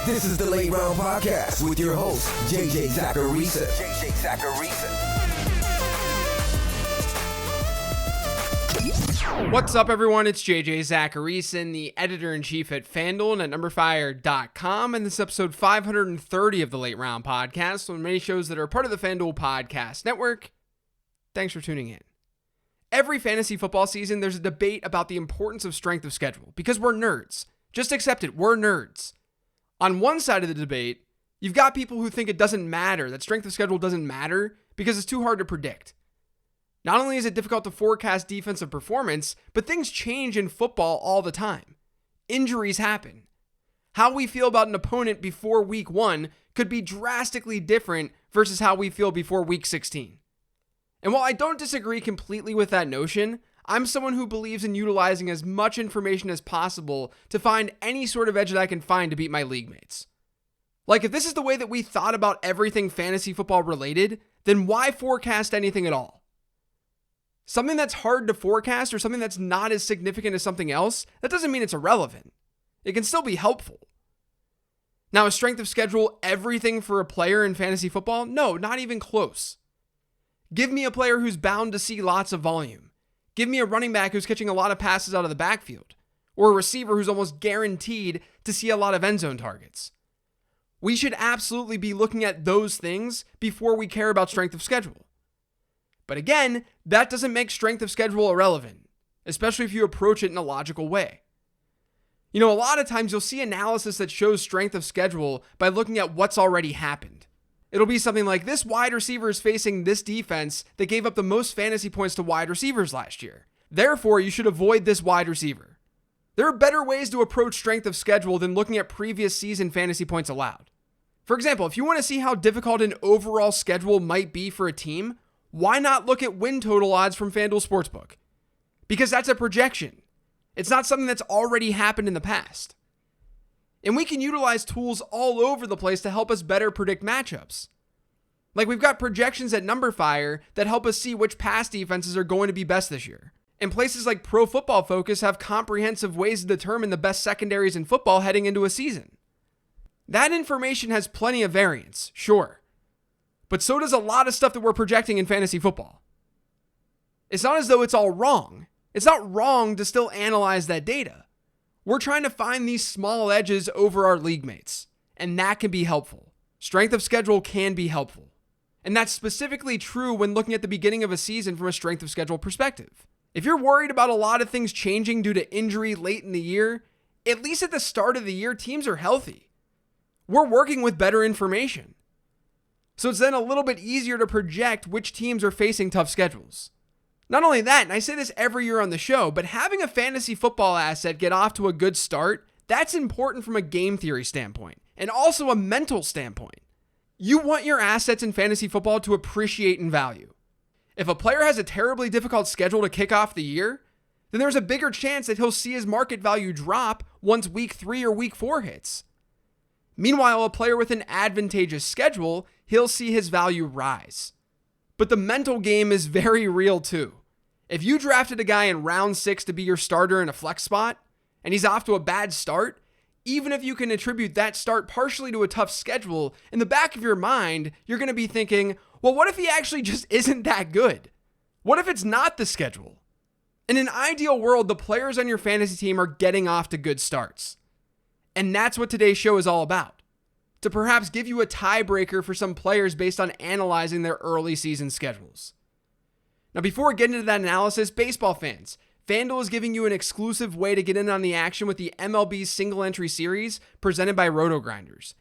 This is the Late Round Podcast with your host, JJ Zachariason. What's up, everyone? It's JJ Zachariason, the editor-in-chief at FanDuel and at NumberFire.com, and this is episode 530 of the Late Round Podcast, one of many shows that are part of the FanDuel Podcast Network. Thanks for tuning in. Every fantasy football season, there's a debate about the importance of strength of schedule, because we're nerds. Just accept it, we're nerds. On one side of the debate, you've got people who think it doesn't matter, that strength of schedule doesn't matter because it's too hard to predict. Not only is it difficult to forecast defensive performance, but things change in football all the time. Injuries happen. How we feel about an opponent before week 1 could be drastically different versus how we feel before week 16. And while I don't disagree completely with that notion, I'm someone who believes in utilizing as much information as possible to find any sort of edge that I can find to beat my league mates. Like, if this is the way that we thought about everything fantasy football related, then why forecast anything at all? Something that's hard to forecast or something that's not as significant as something else, that doesn't mean it's irrelevant. It can still be helpful. Now, is strength of schedule everything for a player in fantasy football? No, not even close. Give me a player who's bound to see lots of volume. Give me a running back who's catching a lot of passes out of the backfield, or a receiver who's almost guaranteed to see a lot of end zone targets. We should absolutely be looking at those things before we care about strength of schedule. But again, that doesn't make strength of schedule irrelevant, especially if you approach it in a logical way. You know, a lot of times you'll see analysis that shows strength of schedule by looking at what's already happened. It'll be something like, this wide receiver is facing this defense that gave up the most fantasy points to wide receivers last year. Therefore, you should avoid this wide receiver. There are better ways to approach strength of schedule than looking at previous season fantasy points allowed. For example, if you want to see how difficult an overall schedule might be for a team, why not look at win total odds from FanDuel Sportsbook? Because that's a projection. It's not something that's already happened in the past. And we can utilize tools all over the place to help us better predict matchups. Like, we've got projections at NumberFire that help us see which pass defenses are going to be best this year. And places like Pro Football Focus have comprehensive ways to determine the best secondaries in football heading into a season. That information has plenty of variance, sure. But so does a lot of stuff that we're projecting in fantasy football. It's not as though it's all wrong. It's not wrong to still analyze that data. We're trying to find these small edges over our league mates, and that can be helpful. Strength of schedule can be helpful. And that's specifically true when looking at the beginning of a season from a strength of schedule perspective. If you're worried about a lot of things changing due to injury late in the year, at least at the start of the year, teams are healthy. We're working with better information. So it's then a little bit easier to project which teams are facing tough schedules. Not only that, and I say this every year on the show, but having a fantasy football asset get off to a good start, that's important from a game theory standpoint, and also a mental standpoint. You want your assets in fantasy football to appreciate in value. If a player has a terribly difficult schedule to kick off the year, then there's a bigger chance that he'll see his market value drop once week 3 or week 4 hits. Meanwhile, a player with an advantageous schedule, he'll see his value rise. But the mental game is very real too. If you drafted a guy in round 6 to be your starter in a flex spot, and he's off to a bad start, even if you can attribute that start partially to a tough schedule, in the back of your mind, you're going to be thinking, well, what if he actually just isn't that good? What if it's not the schedule? In an ideal world, the players on your fantasy team are getting off to good starts. And that's what today's show is all about. To perhaps give you a tiebreaker for some players based on analyzing their early season schedules. Now, before we get into that analysis, baseball fans, FanDuel is giving you an exclusive way to get in on the action with the MLB Single Entry Series presented by RotoGrinders.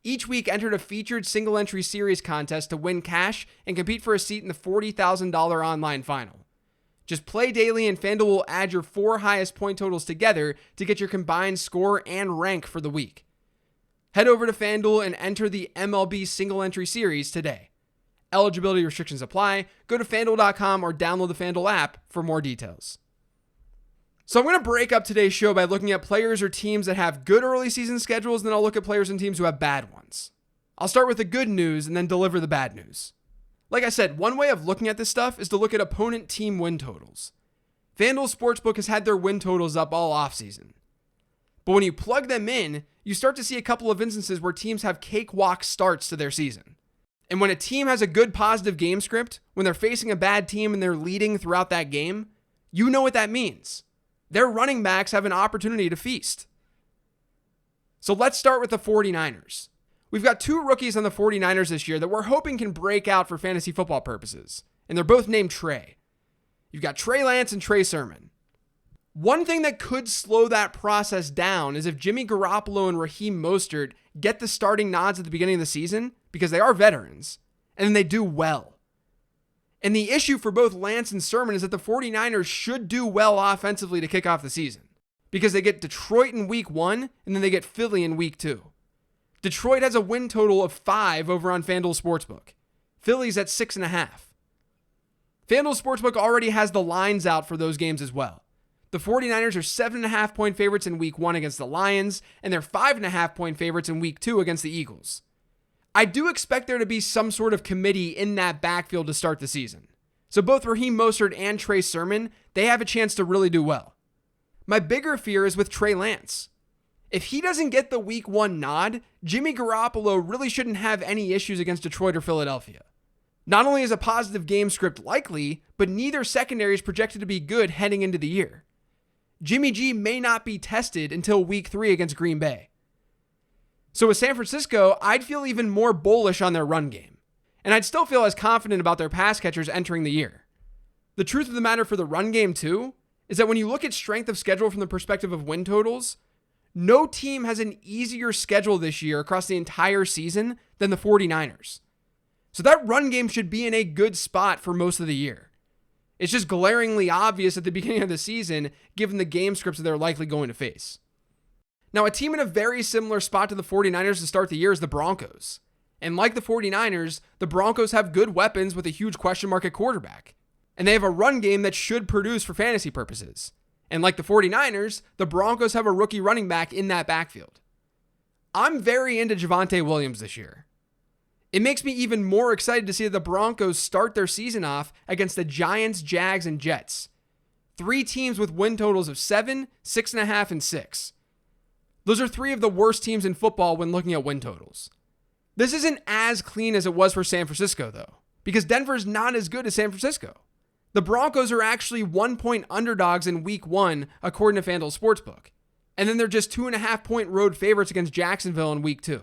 Each week, enter a featured Single Entry Series contest to win cash and compete for a seat in the $40,000 online final. Just play daily and FanDuel will add your 4 highest point totals together to get your combined score and rank for the week. Head over to FanDuel and enter the MLB Single Entry Series today. Eligibility restrictions apply. Go to FanDuel.com or download the FanDuel app for more details. So I'm going to break up today's show by looking at players or teams that have good early season schedules, and then I'll look at players and teams who have bad ones. I'll start with the good news and then deliver the bad news. Like I said, one way of looking at this stuff is to look at opponent team win totals. FanDuel Sportsbook has had their win totals up all offseason. But when you plug them in, you start to see a couple of instances where teams have cakewalk starts to their season. And when a team has a good positive game script, when they're facing a bad team and they're leading throughout that game, you know what that means. Their running backs have an opportunity to feast. So let's start with the 49ers. We've got two rookies on the 49ers this year that we're hoping can break out for fantasy football purposes. And they're both named Trey. You've got Trey Lance and Trey Sermon. One thing that could slow that process down is if Jimmy Garoppolo and Raheem Mostert get the starting nods at the beginning of the season, because they are veterans, and then they do well. And the issue for both Lance and Sermon is that the 49ers should do well offensively to kick off the season, because they get Detroit in week 1, and then they get Philly in week 2. Detroit has a win total of 5 over on FanDuel Sportsbook. Philly's at 6.5. FanDuel Sportsbook already has the lines out for those games as well. The 49ers are 7.5 point favorites in week 1 against the Lions, and they're 5.5 point favorites in week 2 against the Eagles. I do expect there to be some sort of committee in that backfield to start the season. So both Raheem Mostert and Trey Sermon, they have a chance to really do well. My bigger fear is with Trey Lance. If he doesn't get the week 1 nod, Jimmy Garoppolo really shouldn't have any issues against Detroit or Philadelphia. Not only is a positive game script likely, but neither secondary is projected to be good heading into the year. Jimmy G may not be tested until week 3 against Green Bay. So with San Francisco, I'd feel even more bullish on their run game. And I'd still feel as confident about their pass catchers entering the year. The truth of the matter for the run game too, is that when you look at strength of schedule from the perspective of win totals, no team has an easier schedule this year across the entire season than the 49ers. So that run game should be in a good spot for most of the year. It's just glaringly obvious at the beginning of the season, given the game scripts that they're likely going to face. Now, a team in a very similar spot to the 49ers to start the year is the Broncos. And like the 49ers, the Broncos have good weapons with a huge question mark at quarterback. And they have a run game that should produce for fantasy purposes. And like the 49ers, the Broncos have a rookie running back in that backfield. I'm very into Javonte Williams this year. It makes me even more excited to see the Broncos start their season off against the Giants, Jags, and Jets. 3 teams with win totals of 7, 6.5, and 6. Those are 3 of the worst teams in football when looking at win totals. This isn't as clean as it was for San Francisco, though, because Denver's not as good as San Francisco. The Broncos are actually 1-point underdogs in week 1, according to FanDuel Sportsbook. And then they're just 2.5-point road favorites against Jacksonville in week 2.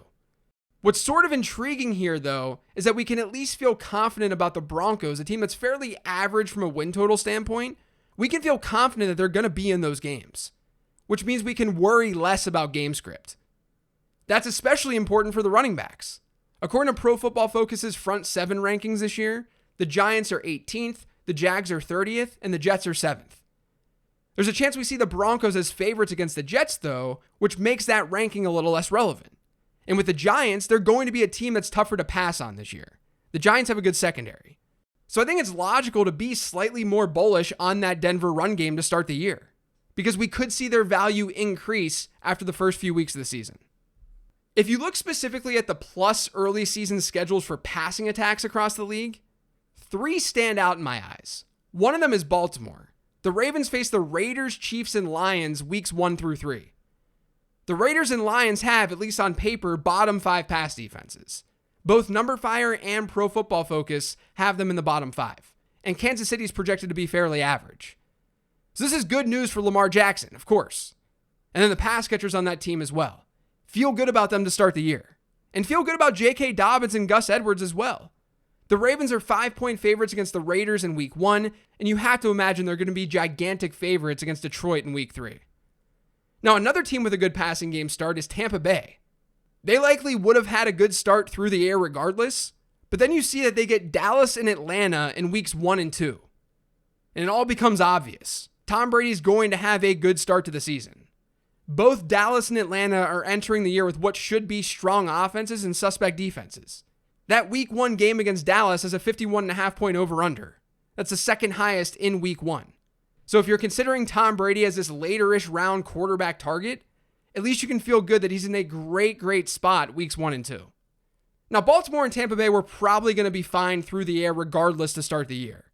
What's sort of intriguing here, though, is that we can at least feel confident about the Broncos, a team that's fairly average from a win total standpoint. We can feel confident that they're going to be in those games, which means we can worry less about game script. That's especially important for the running backs. According to Pro Football Focus's front 7 rankings this year, the Giants are 18th, the Jags are 30th, and the Jets are 7th. There's a chance we see the Broncos as favorites against the Jets, though, which makes that ranking a little less relevant. And with the Giants, they're going to be a team that's tougher to pass on this year. The Giants have a good secondary. So I think it's logical to be slightly more bullish on that Denver run game to start the year, because we could see their value increase after the first few weeks of the season. If you look specifically at the plus early season schedules for passing attacks across the league, 3 stand out in my eyes. One of them is Baltimore. The Ravens face the Raiders, Chiefs, and Lions weeks 1 through 3. The Raiders and Lions have, at least on paper, bottom 5 pass defenses. Both NumberFire and Pro Football Focus have them in the bottom 5. And Kansas City is projected to be fairly average. So this is good news for Lamar Jackson, of course. And then the pass catchers on that team as well. Feel good about them to start the year. And feel good about J.K. Dobbins and Gus Edwards as well. The Ravens are 5-point favorites against the Raiders in week 1, and you have to imagine they're going to be gigantic favorites against Detroit in week 3. Now, another team with a good passing game start is Tampa Bay. They likely would have had a good start through the air regardless, but then you see that they get Dallas and Atlanta in weeks 1 and 2. And it all becomes obvious. Tom Brady's going to have a good start to the season. Both Dallas and Atlanta are entering the year with what should be strong offenses and suspect defenses. That week 1 game against Dallas has a 51.5-point over-under. That's the second highest in week 1. So if you're considering Tom Brady as this later-ish round quarterback target, at least you can feel good that he's in a great spot weeks 1 and 2. Now, Baltimore and Tampa Bay were probably going to be fine through the air regardless to start the year.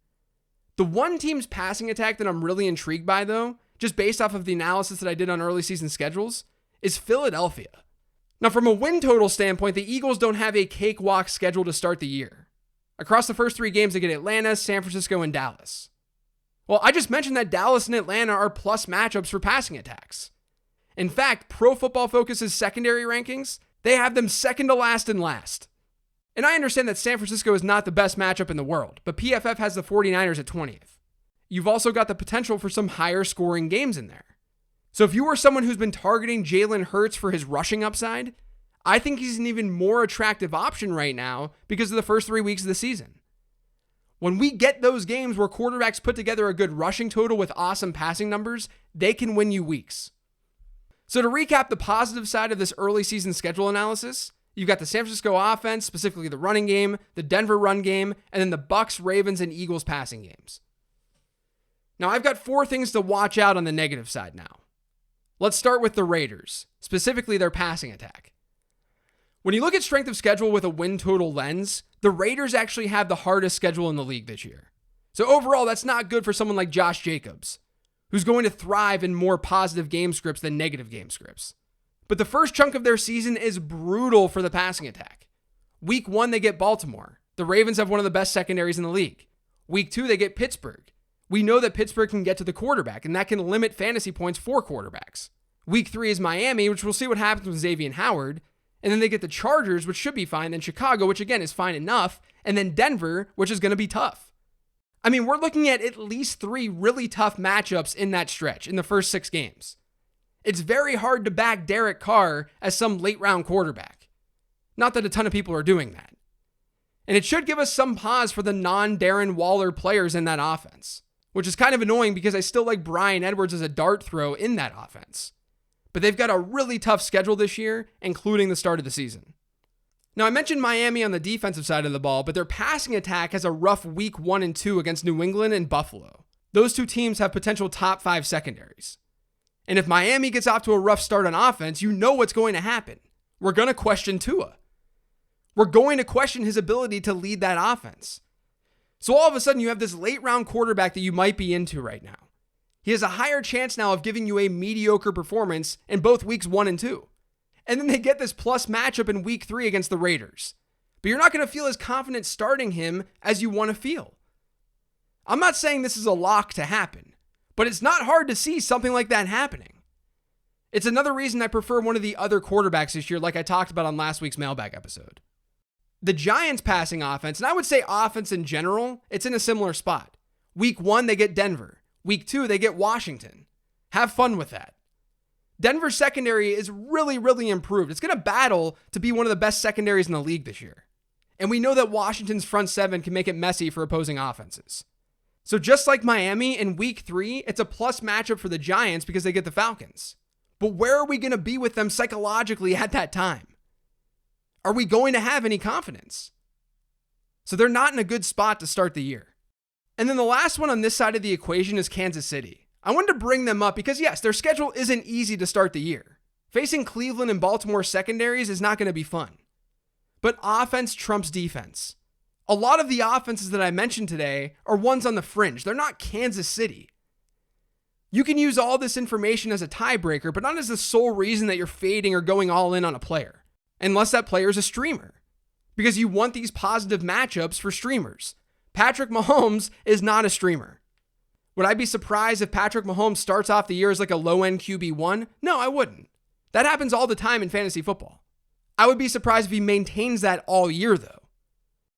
The one team's passing attack that I'm really intrigued by, though, just based off of the analysis that I did on early season schedules, is Philadelphia. Now, from a win total standpoint, the Eagles don't have a cakewalk schedule to start the year. Across the first 3 games, they get Atlanta, San Francisco, and Dallas. Well, I just mentioned that Dallas and Atlanta are plus matchups for passing attacks. In fact, Pro Football Focus's secondary rankings, they have them second to last and last. And I understand that San Francisco is not the best matchup in the world, but PFF has the 49ers at 20th. You've also got the potential for some higher scoring games in there. So if you are someone who's been targeting Jalen Hurts for his rushing upside, I think he's an even more attractive option right now because of the first 3 weeks of the season. When we get those games where quarterbacks put together a good rushing total with awesome passing numbers, they can win you weeks. So to recap the positive side of this early season schedule analysis, you've got the San Francisco offense, specifically the running game, the Denver run game, and then the Bucs, Ravens, and Eagles passing games. Now I've got 4 things to watch out on the negative side now. Let's start with the Raiders, specifically their passing attack. When you look at strength of schedule with a win total lens, the Raiders actually have the hardest schedule in the league this year. So overall, that's not good for someone like Josh Jacobs, who's going to thrive in more positive game scripts than negative game scripts. But the first chunk of their season is brutal for the passing attack. Week 1, they get Baltimore. The Ravens have one of the best secondaries in the league. Week 2, they get Pittsburgh. We know that Pittsburgh can get to the quarterback, and that can limit fantasy points for quarterbacks. Week 3 is Miami, which we'll see what happens with Xavier Howard. And then they get the Chargers, which should be fine, then Chicago, which again is fine enough, and then Denver, which is going to be tough. I mean, we're looking at least 3 really tough matchups in that stretch in the first 6 games. It's very hard to back Derek Carr as some late round quarterback. Not that a ton of people are doing that. And it should give us some pause for the non-Darren Waller players in that offense, which is kind of annoying because I still like Bryan Edwards as a dart throw in that offense. But they've got a really tough schedule this year, including the start of the season. Now, I mentioned Miami on the defensive side of the ball, but their passing attack has a rough week 1 and 2 against New England and Buffalo. Those 2 teams have potential top 5 secondaries. And if Miami gets off to a rough start on offense, you know what's going to happen. We're going to question Tua. We're going to question his ability to lead that offense. So all of a sudden, you have this late round quarterback that you might be into right now. He has a higher chance now of giving you a mediocre performance in both weeks 1 and 2. And then they get this plus matchup in week 3 against the Raiders. But you're not going to feel as confident starting him as you want to feel. I'm not saying this is a lock to happen, but it's not hard to see something like that happening. It's another reason I prefer one of the other quarterbacks this year, like I talked about on last week's mailbag episode. The Giants passing offense, and I would say offense in general, it's in a similar spot. Week 1, they get Denver. Week 2, they get Washington. Have fun with that. Denver's secondary is really, really improved. It's going to battle to be one of the best secondaries in the league this year. And we know that Washington's front 7 can make it messy for opposing offenses. So just like Miami in week 3, it's a plus matchup for the Giants because they get the Falcons. But where are we going to be with them psychologically at that time? Are we going to have any confidence? So they're not in a good spot to start the year. And then the last one on this side of the equation is Kansas City. I wanted to bring them up because yes, their schedule isn't easy to start the year. Facing Cleveland and Baltimore secondaries is not going to be fun. But offense trumps defense. A lot of the offenses that I mentioned today are ones on the fringe. They're not Kansas City. You can use all this information as a tiebreaker, but not as the sole reason that you're fading or going all in on a player. Unless that player is a streamer. Because you want these positive matchups for streamers. Patrick Mahomes is not a streamer. Would I be surprised if Patrick Mahomes starts off the year as like a low-end QB1? No, I wouldn't. That happens all the time in fantasy football. I would be surprised if he maintains that all year, though.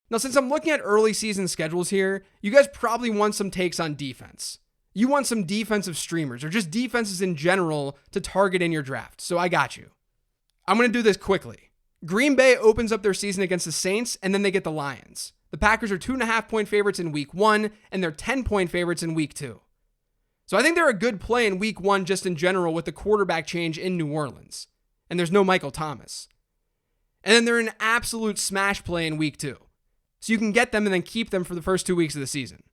Now, since I'm looking at early season schedules here, you guys probably want some takes on defense. You want some defensive streamers, or just defenses in general to target in your draft, so I got you. I'm going to do this quickly. Green Bay opens up their season against the Saints, and then they get the Lions. The Packers are 2.5-point favorites in week 1, and they're 10-point favorites in week 2. So I think they're a good play in week 1 just in general with the quarterback change in New Orleans. And there's no Michael Thomas. And then they're an absolute smash play in week 2. So you can get them and then keep them for the first 2 weeks of the season.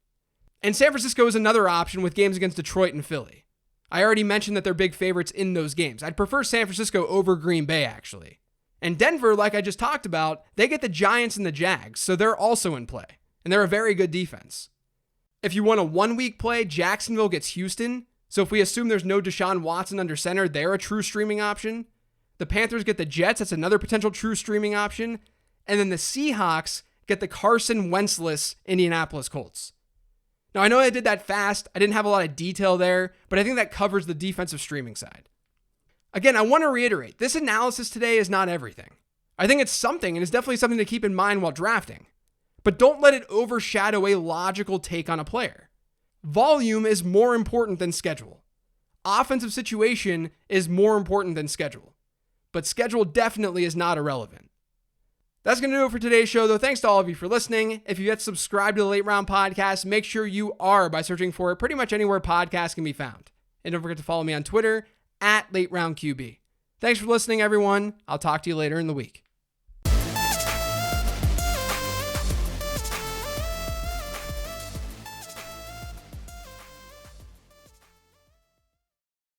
And San Francisco is another option with games against Detroit and Philly. I already mentioned that they're big favorites in those games. I'd prefer San Francisco over Green Bay, actually. And Denver, like I just talked about, they get the Giants and the Jags, so they're also in play. And they're a very good defense. If you want a 1-week play, Jacksonville gets Houston. So if we assume there's no Deshaun Watson under center, they're a true streaming option. The Panthers get the Jets. That's another potential true streaming option. And then the Seahawks get the Carson Wentzless Indianapolis Colts. Now, I know I did that fast. I didn't have a lot of detail there, but I think that covers the defensive streaming side. Again, I want to reiterate, this analysis today is not everything. I think it's something, and it's definitely something to keep in mind while drafting. But don't let it overshadow a logical take on a player. Volume is more important than schedule. Offensive situation is more important than schedule. But schedule definitely is not irrelevant. That's going to do it for today's show, though. Thanks to all of you for listening. If you yet subscribed to the Late Round Podcast, make sure you are by searching for it pretty much anywhere podcasts can be found. And don't forget to follow me on Twitter @LateRoundQB. Thanks for listening, everyone. I'll talk to you later in the week.